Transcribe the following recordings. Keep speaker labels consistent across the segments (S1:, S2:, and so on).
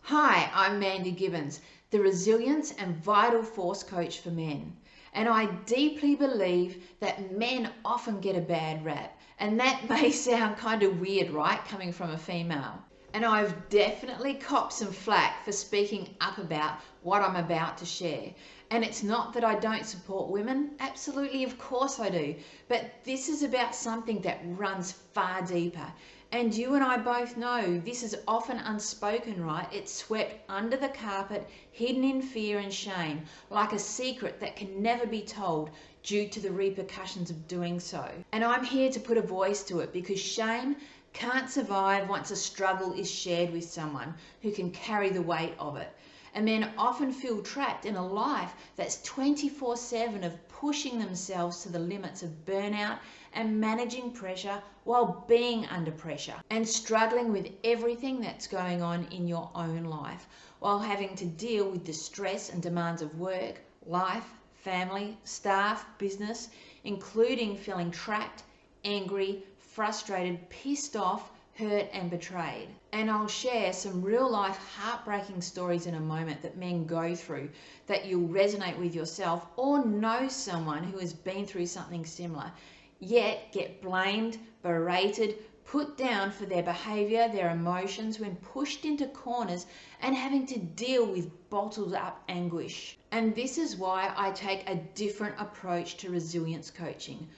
S1: Hi, I'm Mandy Gibbons, the Resilience and Vital Force Coach for men. And I deeply believe that men often get a bad rap. And that may sound kind of weird, right, coming from a female. And I've definitely copped some flack for speaking up about what I'm about to share. And it's not that I don't support women, absolutely, of course I do. But this is about something that runs far deeper. And you and I both know this is often unspoken, right? It's swept under the carpet, hidden in fear and shame, like a secret that can never be told due to the repercussions of doing so. And I'm here to put a voice to it because shame can't survive once a struggle is shared with someone who can carry the weight of it. And men often feel trapped in a life that's 24/7 of pushing themselves to the limits of burnout and managing pressure while being under pressure and struggling with everything that's going on in your own life while having to deal with the stress and demands of work, life, family, staff, business, including feeling trapped, angry, frustrated, pissed off, hurt and betrayed. And I'll share some real life heartbreaking stories in a moment that men go through that you'll resonate with yourself or know someone who has been through something similar, yet get blamed, berated, put down for their behaviour, their emotions when pushed into corners and having to deal with bottled up anguish. And this is why I take a different approach to resilience coaching.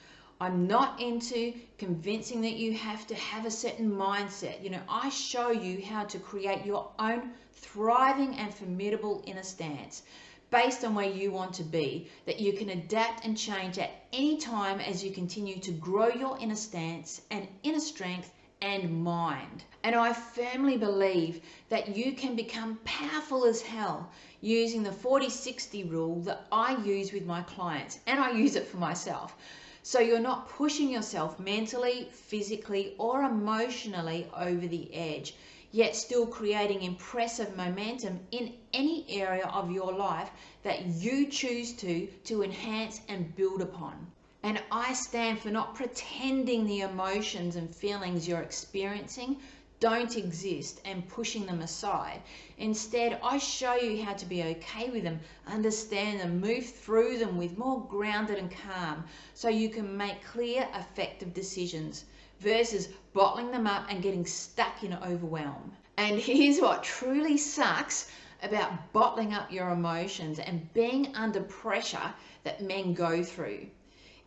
S1: I'm not into convincing that you have to have a certain mindset. I show you how to create your own thriving and formidable inner stance based on where you want to be, that you can adapt and change at any time as you continue to grow your inner stance and inner strength and mind. And I firmly believe that you can become powerful as hell using the 40-60 rule that I use with my clients, and I use it for myself. So you're not pushing yourself mentally, physically, or emotionally over the edge, yet still creating impressive momentum in any area of your life that you choose to enhance and build upon. And I stand for not pretending the emotions and feelings you're experiencing don't exist and pushing them aside. Instead, I show you how to be okay with them, understand them, move through them with more grounded and calm so you can make clear, effective decisions versus bottling them up and getting stuck in overwhelm. And here's what truly sucks about bottling up your emotions and being under pressure that men go through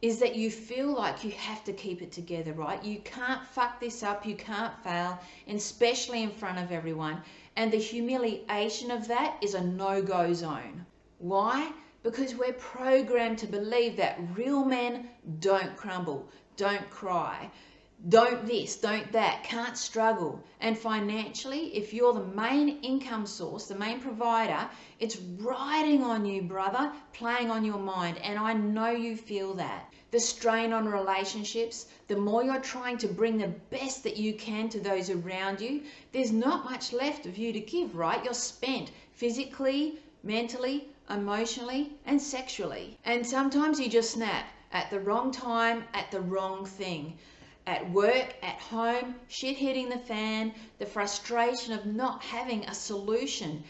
S1: is that you feel like you have to keep it together, right? You can't fuck this up, you can't fail, especially in front of everyone. And the humiliation of that is a no-go zone. Why? Because we're programmed to believe that real men don't crumble, don't cry, don't this, don't that, can't struggle. And financially, if you're the main income source, the main provider, it's riding on you, brother, playing on your mind. And I know you feel that. The strain on relationships, the more you're trying to bring the best that you can to those around you, there's not much left of you to give, right? You're spent physically, mentally, emotionally, and sexually. And sometimes you just snap at the wrong time, at the wrong thing. At work, at home, shit hitting the fan, the frustration of not having a solution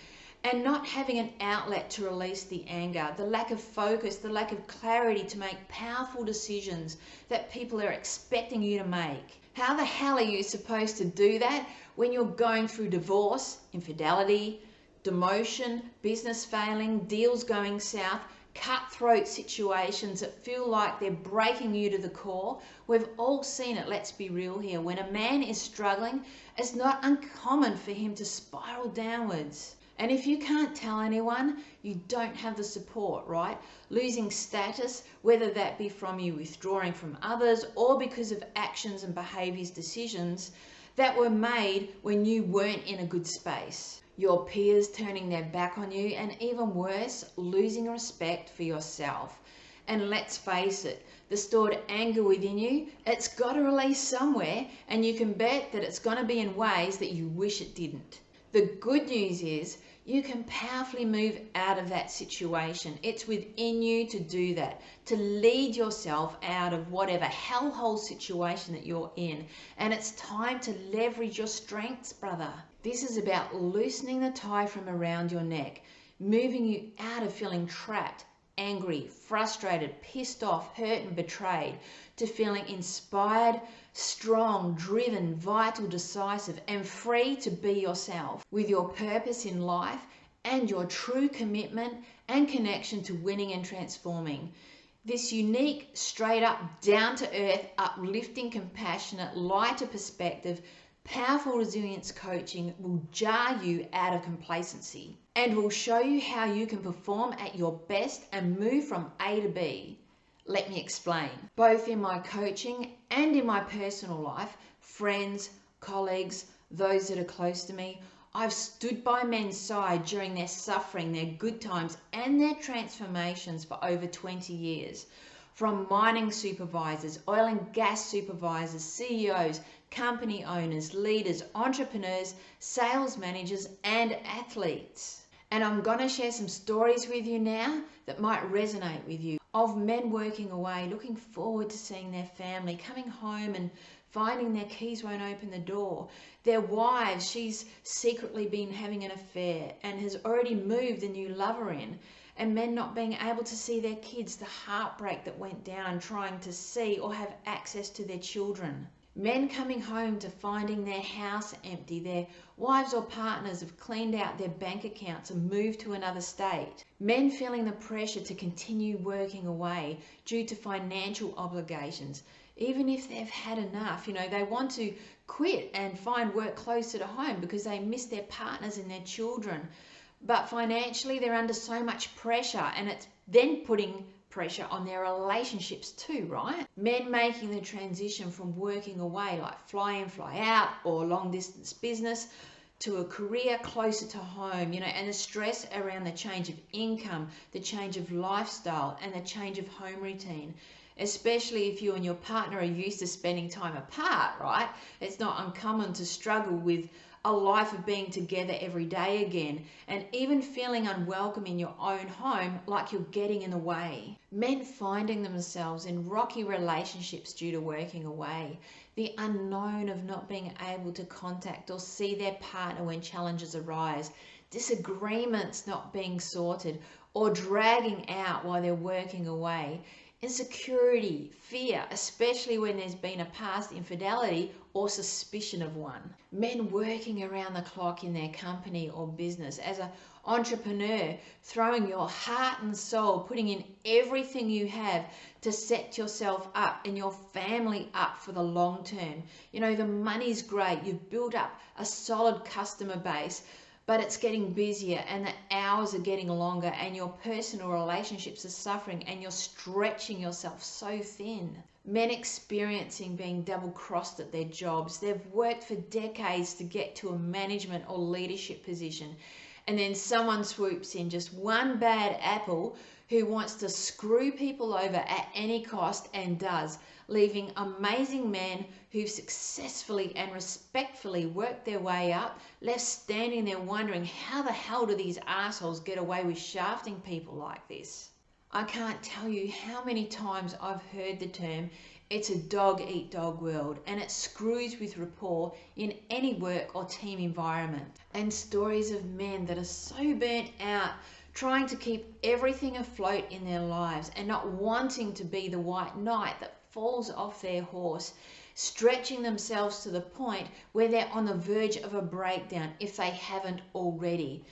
S1: and not having an outlet to release the anger, the lack of focus, the lack of clarity to make powerful decisions that people are expecting you to make. How the hell are you supposed to do that when you're going through divorce, infidelity, demotion, business failing, deals going south, cutthroat situations that feel like they're breaking you to the core? We've all seen it, let's be real here. When a man is struggling, it's not uncommon for him to spiral downwards. And if you can't tell anyone, you don't have the support, right? Losing status, whether that be from you withdrawing from others or because of actions and behaviours, decisions that were made when you weren't in a good space. Your peers turning their back on you, and even worse, losing respect for yourself. And let's face it, the stored anger within you, it's got to release somewhere, and you can bet that it's going to be in ways that you wish it didn't. The good news is you can powerfully move out of that situation. It's within you to do that, to lead yourself out of whatever hellhole situation that you're in. And it's time to leverage your strengths, brother. This is about loosening the tie from around your neck, moving you out of feeling trapped, angry, frustrated, pissed off, hurt and betrayed, to feeling inspired, strong, driven, vital, decisive and free to be yourself with your purpose in life and your true commitment and connection to winning and transforming. This unique, straight up, down to earth, uplifting, compassionate, lighter perspective, powerful resilience coaching will jar you out of complacency and will show you how you can perform at your best and move from A to B. Let me explain. Both in my coaching and in my personal life, friends, colleagues, those that are close to me, I've stood by men's side during their suffering, their good times and their transformations for over 20 years. From mining supervisors, oil and gas supervisors, CEOs, company owners, leaders, entrepreneurs, sales managers and athletes. And I'm going to share some stories with you now that might resonate with you, of men working away, looking forward to seeing their family, coming home and finding their keys won't open the door. Their wives, she's secretly been having an affair and has already moved a new lover in. And men not being able to see their kids, the heartbreak that went down trying to see or have access to their children. Men coming home to finding their house empty, their wives or partners have cleaned out their bank accounts and moved to another state. Men feeling the pressure to continue working away due to financial obligations. Even if they've had enough, they want to quit and find work closer to home because they miss their partners and their children. But financially, they're under so much pressure, and it's then putting pressure on their relationships too, right? Men making the transition from working away, like fly in, fly out, or long distance business, to a career closer to home, and the stress around the change of income, the change of lifestyle, and the change of home routine. Especially if you and your partner are used to spending time apart, right? It's not uncommon to struggle with a life of being together every day again, and even feeling unwelcome in your own home, like you're getting in the way. Men finding themselves in rocky relationships due to working away, the unknown of not being able to contact or see their partner when challenges arise, disagreements not being sorted or dragging out while they're working away, insecurity, fear, especially when there's been a past infidelity or suspicion of one. Men working around the clock in their company or business as an entrepreneur, throwing your heart and soul, putting in everything you have to set yourself up and your family up for the long term. The money's great, you've built up a solid customer base, but it's getting busier and the hours are getting longer and your personal relationships are suffering and you're stretching yourself so thin. Men experiencing being double-crossed at their jobs. They've worked for decades to get to a management or leadership position, and then someone swoops in, just one bad apple, who wants to screw people over at any cost and does, leaving amazing men who've successfully and respectfully worked their way up, left standing there wondering, how the hell do these assholes get away with shafting people like this? I can't tell you how many times I've heard the term, it's a dog-eat-dog world, and it screws with rapport in any work or team environment. And stories of men that are so burnt out, trying to keep everything afloat in their lives and not wanting to be the white knight that falls off their horse, stretching themselves to the point where they're on the verge of a breakdown if they haven't already.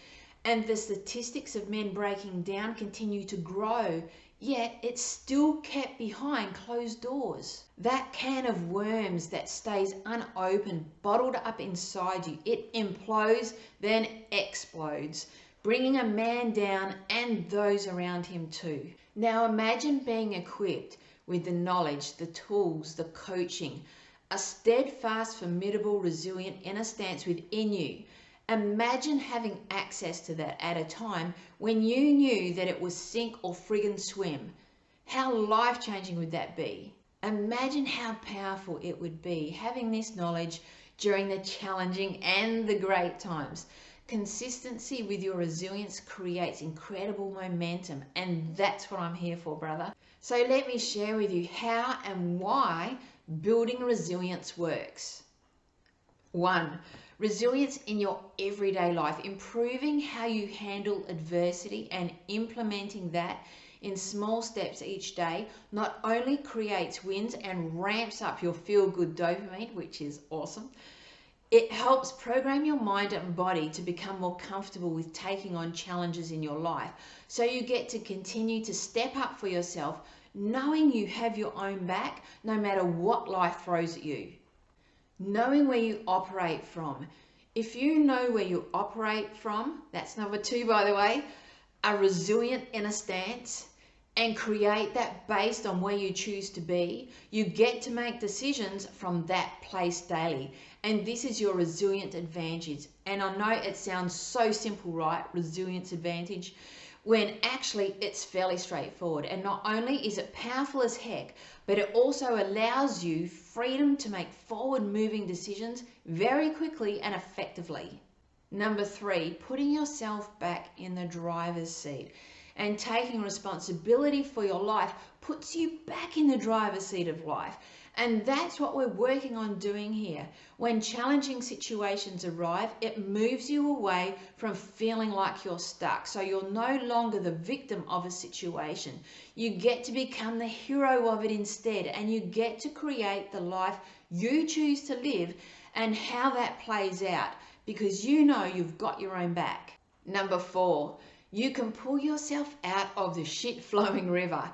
S1: And the statistics of men breaking down continue to grow, yet it's still kept behind closed doors. That can of worms that stays unopened, bottled up inside you, it implodes, then explodes, bringing a man down and those around him too. Now imagine being equipped with the knowledge, the tools, the coaching, a steadfast, formidable, resilient inner stance within you. Imagine having access to that at a time when you knew that it was sink or friggin' swim. How life-changing would that be? Imagine how powerful it would be having this knowledge during the challenging and the great times. Consistency with your resilience creates incredible momentum, and that's what I'm here for, brother. So let me share with you how and why building resilience works. 1. Resilience in your everyday life, improving how you handle adversity and implementing that in small steps each day, not only creates wins and ramps up your feel-good dopamine, which is awesome, it helps program your mind and body to become more comfortable with taking on challenges in your life. So you get to continue to step up for yourself, knowing you have your own back no matter what life throws at you. Knowing where you operate from. If you know where you operate from, that's number 2, by the way, a resilient inner stance, and create that based on where you choose to be, you get to make decisions from that place daily. And this is your resilient advantage. And I know it sounds so simple, right? Resilience advantage, when actually it's fairly straightforward. And not only is it powerful as heck, but it also allows you freedom to make forward moving decisions very quickly and effectively. Number 3, putting yourself back in the driver's seat and taking responsibility for your life puts you back in the driver's seat of life. And that's what we're working on doing here. When challenging situations arrive, it moves you away from feeling like you're stuck. So you're no longer the victim of a situation. You get to become the hero of it instead, and you get to create the life you choose to live and how that plays out, because you know you've got your own back. Number 4, you can pull yourself out of the shit-flowing river.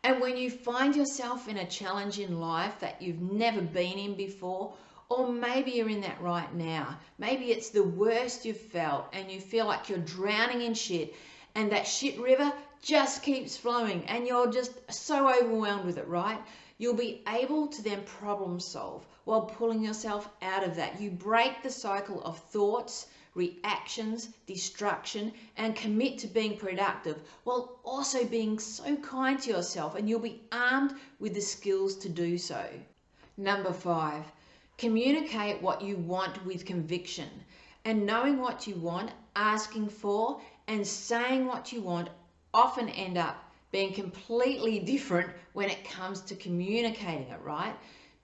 S1: And when you find yourself in a challenge in life that you've never been in before, or maybe you're in that right now, maybe it's the worst you've felt and you feel like you're drowning in shit, and that shit river just keeps flowing and you're just so overwhelmed with it, right? You'll be able to then problem solve while pulling yourself out of that. You break the cycle of thoughts, reactions, destruction, and commit to being productive while also being so kind to yourself, and you'll be armed with the skills to do so. Number 5, communicate what you want with conviction. And knowing what you want, asking for, and saying what you want often end up being completely different when it comes to communicating it, right?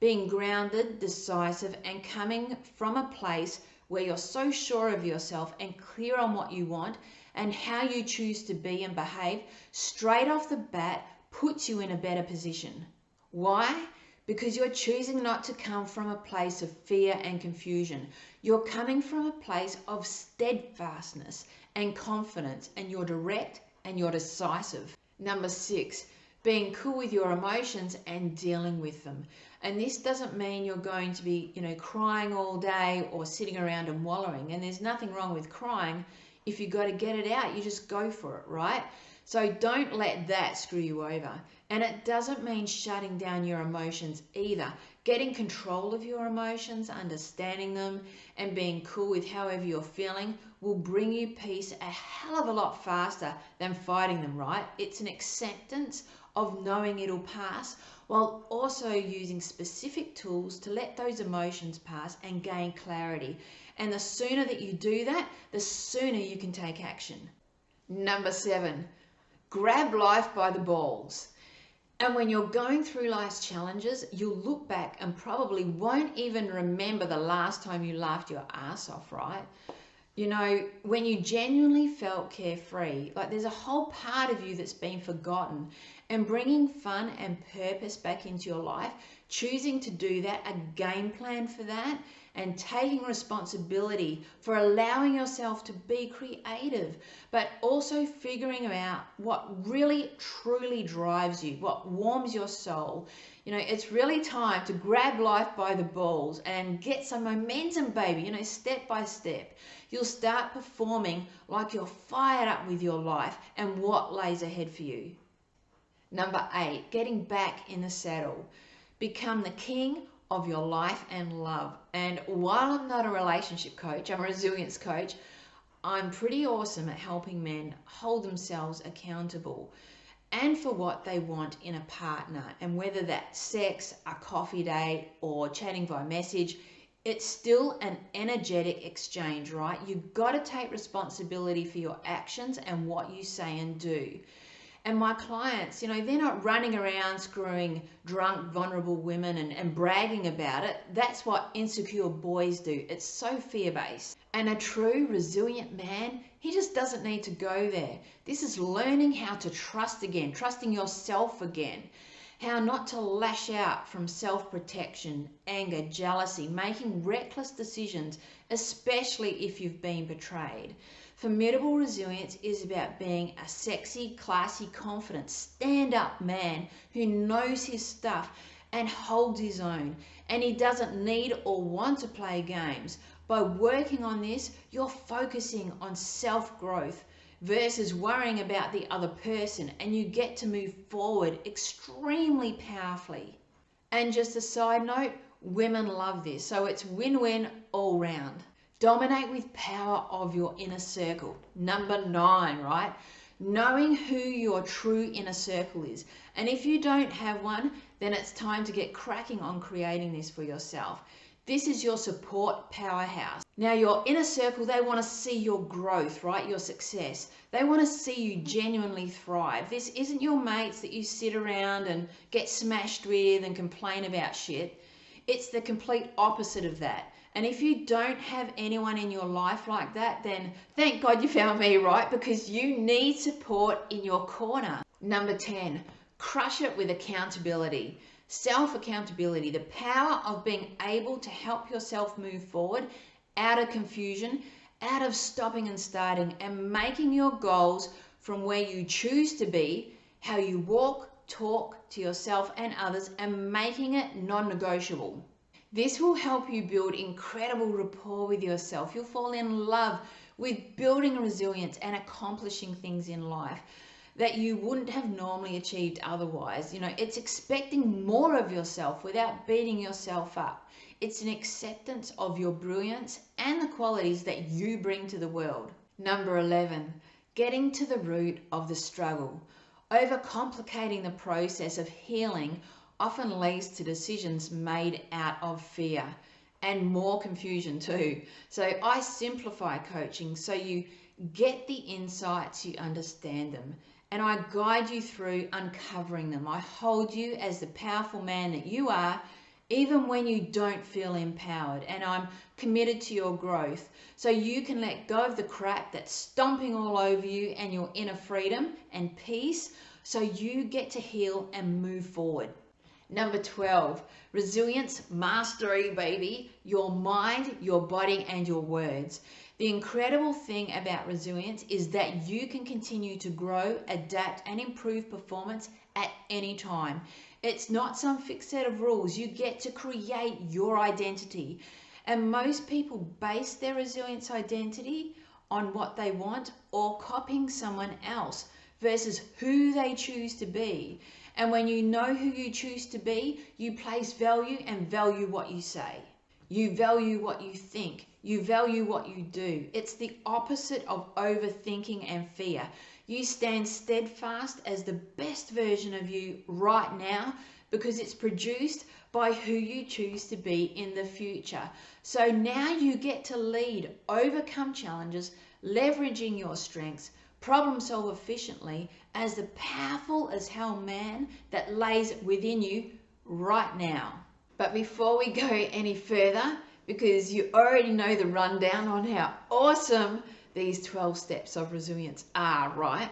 S1: Being grounded, decisive, and coming from a place where you're so sure of yourself and clear on what you want and how you choose to be and behave, straight off the bat puts you in a better position. Why? Because you're choosing not to come from a place of fear and confusion. You're coming from a place of steadfastness and confidence, and you're direct and you're decisive. Number 6, being cool with your emotions and dealing with them. And this doesn't mean you're going to be, crying all day or sitting around and wallowing. And there's nothing wrong with crying. If you got to get it out, you just go for it, right? So don't let that screw you over. And it doesn't mean shutting down your emotions either. Getting control of your emotions, understanding them, and being cool with however you're feeling will bring you peace a hell of a lot faster than fighting them, right? It's an acceptance of knowing it'll pass, while also using specific tools to let those emotions pass and gain clarity. And the sooner that you do that, the sooner you can take action. Number 7, grab life by the balls. And when you're going through life's challenges, you'll look back and probably won't even remember the last time you laughed your ass off, right? When you genuinely felt carefree, like there's a whole part of you that's been forgotten, and bringing fun and purpose back into your life, choosing to do that, a game plan for that, and taking responsibility for allowing yourself to be creative, but also figuring out what really truly drives you, what warms your soul. It's really time to grab life by the balls and get some momentum, baby, step by step. You'll start performing like you're fired up with your life and what lays ahead for you. Number 8, getting back in the saddle. Become the king of your life and love. And while I'm not a relationship coach, I'm a resilience coach, I'm pretty awesome at helping men hold themselves accountable and for what they want in a partner. And whether that's sex, a coffee date, or chatting via message, it's still an energetic exchange, right? You've got to take responsibility for your actions and what you say and do. And my clients, they're not running around screwing drunk, vulnerable women and bragging about it. That's what insecure boys do. It's so fear-based. And a true, resilient man, he just doesn't need to go there. This is learning how to trust again, trusting yourself again. How not to lash out from self-protection, anger, jealousy, making reckless decisions, especially if you've been betrayed. Formidable resilience is about being a sexy, classy, confident, stand-up man who knows his stuff and holds his own. And he doesn't need or want to play games. By working on this, you're focusing on self-growth versus worrying about the other person, and you get to move forward extremely powerfully. And just a side note, women love this, so it's win-win all round. Dominate with power of your inner circle. Number 9, right? Knowing who your true inner circle is. And if you don't have one, then it's time to get cracking on creating this for yourself. This is your support powerhouse. Now, your inner circle, they want to see your growth, right? Your success. They want to see you genuinely thrive. This isn't your mates that you sit around and get smashed with and complain about shit. It's the complete opposite of that. And if you don't have anyone in your life like that, then thank God you found me, right? Because you need support in your corner. Number 10, crush it with accountability. Self-accountability, the power of being able to help yourself move forward out of confusion, out of stopping and starting, and making your goals from where you choose to be, how you walk, talk to yourself and others, and making it non-negotiable. This will help you build incredible rapport with yourself. You'll fall in love with building resilience and accomplishing things in life that you wouldn't have normally achieved otherwise. It's expecting more of yourself without beating yourself up. It's an acceptance of your brilliance and the qualities that you bring to the world. Number 11, getting to the root of the struggle. Overcomplicating the process of healing often leads to decisions made out of fear and more confusion too. So I simplify coaching so you get the insights, you understand them, and I guide you through uncovering them. I hold you as the powerful man that you are, even when you don't feel empowered, and I'm committed to your growth so you can let go of the crap that's stomping all over you and your inner freedom and peace so you get to heal and move forward. Number 12, resilience mastery, baby. Your mind, your body, and your words. The incredible thing about resilience is that you can continue to grow, adapt, and improve performance at any time. It's not some fixed set of rules. You get to create your identity. And most people base their resilience identity on what they want or copying someone else versus who they choose to be. And when you know who you choose to be, you place value and value what you say. You value what you think. You value what you do. It's the opposite of overthinking and fear. You stand steadfast as the best version of you right now because it's produced by who you choose to be in the future. So now you get to lead, overcome challenges, leveraging your strengths, problem solve efficiently as the powerful as hell man that lays within you right now. But before we go any further, because you already know the rundown on how awesome these 12 steps of resilience are, right?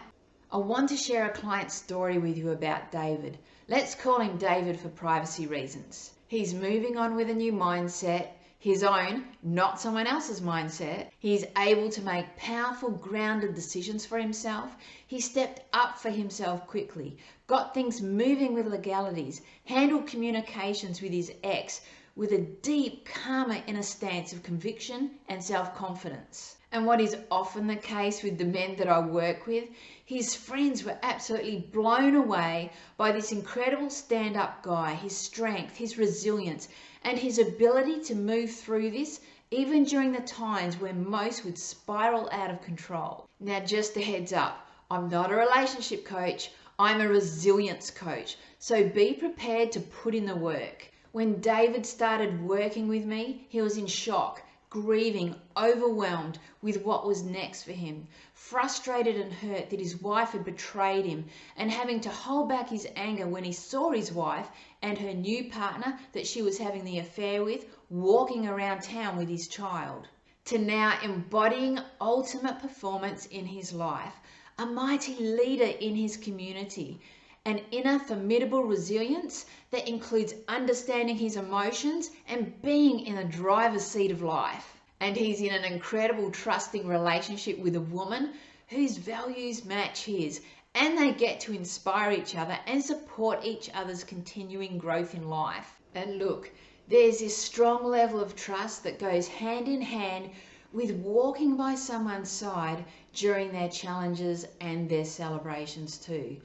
S1: I want to share a client story with you about David. Let's call him David for privacy reasons. He's moving on with a new mindset, his own, not someone else's mindset. He's able to make powerful, grounded decisions for himself. He stepped up for himself quickly, got things moving with legalities, handled communications with his ex with a deep, calmer inner stance of conviction and self-confidence. And what is often the case with the men that I work with, his friends were absolutely blown away by this incredible stand-up guy, his strength, his resilience, and his ability to move through this even during the times when most would spiral out of control. Now, just a heads up, I'm not a relationship coach, I'm a resilience coach. So be prepared to put in the work. When David started working with me, he was in shock, grieving, overwhelmed with what was next for him, frustrated and hurt that his wife had betrayed him, and having to hold back his anger when he saw his wife and her new partner that she was having the affair with walking around town with his child, to now embodying ultimate performance in his life, a mighty leader in his community, an inner formidable resilience that includes understanding his emotions and being in the driver's seat of life. And he's in an incredible trusting relationship with a woman whose values match his, and they get to inspire each other and support each other's continuing growth in life. And look, there's this strong level of trust that goes hand in hand with walking by someone's side during their challenges and their celebrations too.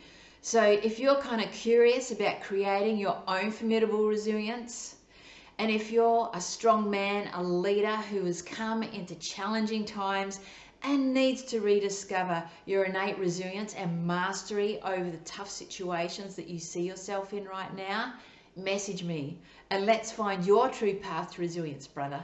S1: So if you're kind of curious about creating your own formidable resilience, and if you're a strong man, a leader who has come into challenging times and needs to rediscover your innate resilience and mastery over the tough situations that you see yourself in right now, message me and let's find your true path to resilience, brother.